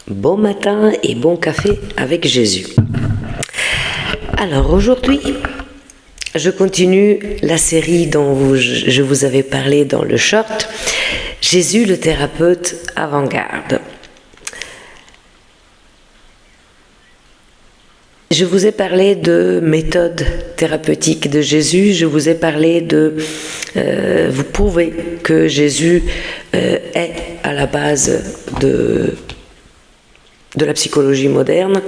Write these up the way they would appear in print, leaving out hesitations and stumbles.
Bon matin et bon café avec Jésus. Alors aujourd'hui, je continue la série dont je vous avais parlé dans le short, Jésus le thérapeute avant-garde. Je vous ai parlé de méthode thérapeutique de Jésus, je vous ai parlé de vous prouver que Jésus est à la base de la psychologie moderne,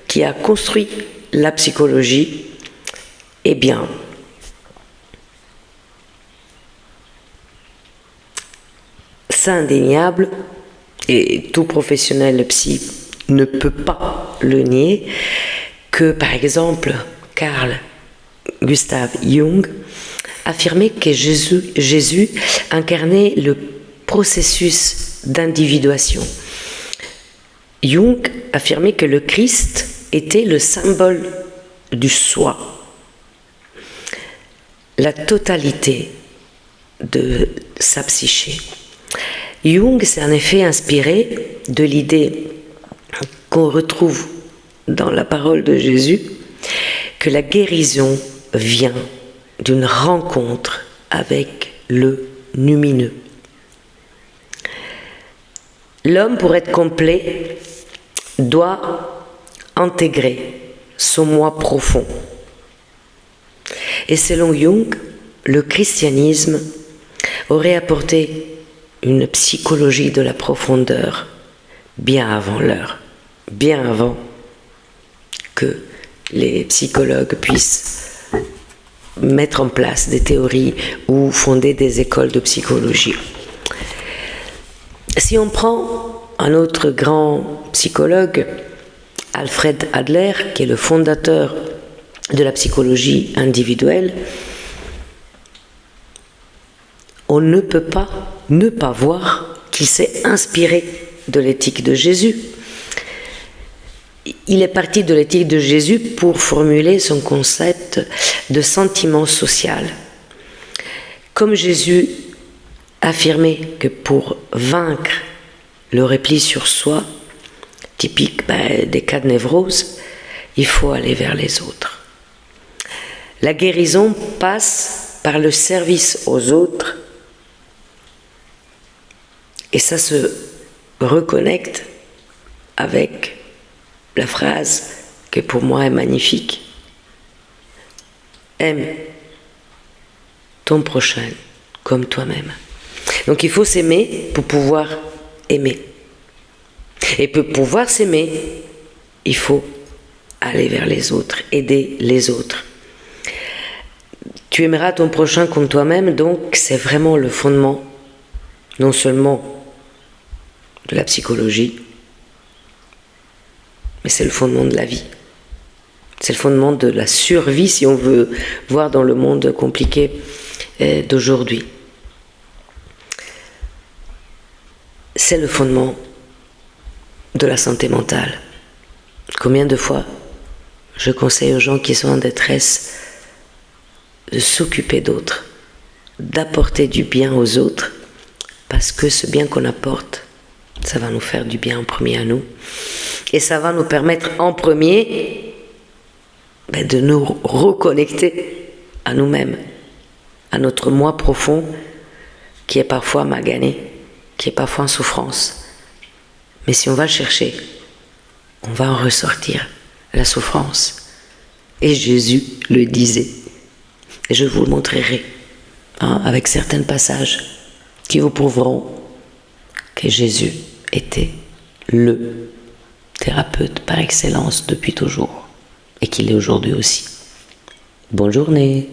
qui a construit la psychologie. Eh bien, c'est indéniable, et tout professionnel psy ne peut pas le nier, que par exemple Carl Gustav Jung affirmait que Jésus incarnait le processus d'individuation. Jung affirmait que le Christ était le symbole du soi, la totalité de sa psyché. Jung s'est en effet inspiré de l'idée qu'on retrouve dans la parole de Jésus, que la guérison vient d'une rencontre avec le lumineux. L'homme, pour être complet, doit intégrer son moi profond. Et selon Jung, le christianisme aurait apporté une psychologie de la profondeur bien avant l'heure, bien avant que les psychologues puissent mettre en place des théories ou fonder des écoles de psychologie. Si on prend un autre grand psychologue, Alfred Adler, qui est le fondateur de la psychologie individuelle, on ne peut pas ne pas voir qu'il s'est inspiré de l'éthique de Jésus. Il est parti de l'éthique de Jésus pour formuler son concept de sentiment social. Comme Jésus affirmait que pour vaincre le repli sur soi, typique des cas de névrose, il faut aller vers les autres. La guérison passe par le service aux autres, et ça se reconnecte avec la phrase que pour moi est magnifique. Aime ton prochain comme toi-même. Donc il faut s'aimer pour pouvoir aimer. Et pour pouvoir s'aimer, il faut aller vers les autres, aider les autres. Tu aimeras ton prochain comme toi-même, donc c'est vraiment le fondement, non seulement de la psychologie, mais c'est le fondement de la vie. C'est le fondement de la survie, si on veut voir dans le monde compliqué d'aujourd'hui. C'est le fondement de la santé mentale. Combien de fois je conseille aux gens qui sont en détresse de s'occuper d'autres, d'apporter du bien aux autres, parce que ce bien qu'on apporte, ça va nous faire du bien en premier à nous. Et ça va nous permettre en premier de nous reconnecter à nous-mêmes, à notre moi profond qui est parfois magané, qui est parfois en souffrance. Mais si on va le chercher, on va en ressortir la souffrance. Et Jésus le disait. Et je vous le montrerai avec certains passages qui vous prouveront que Jésus était le thérapeute par excellence depuis toujours et qu'il est aujourd'hui aussi. Bonne journée.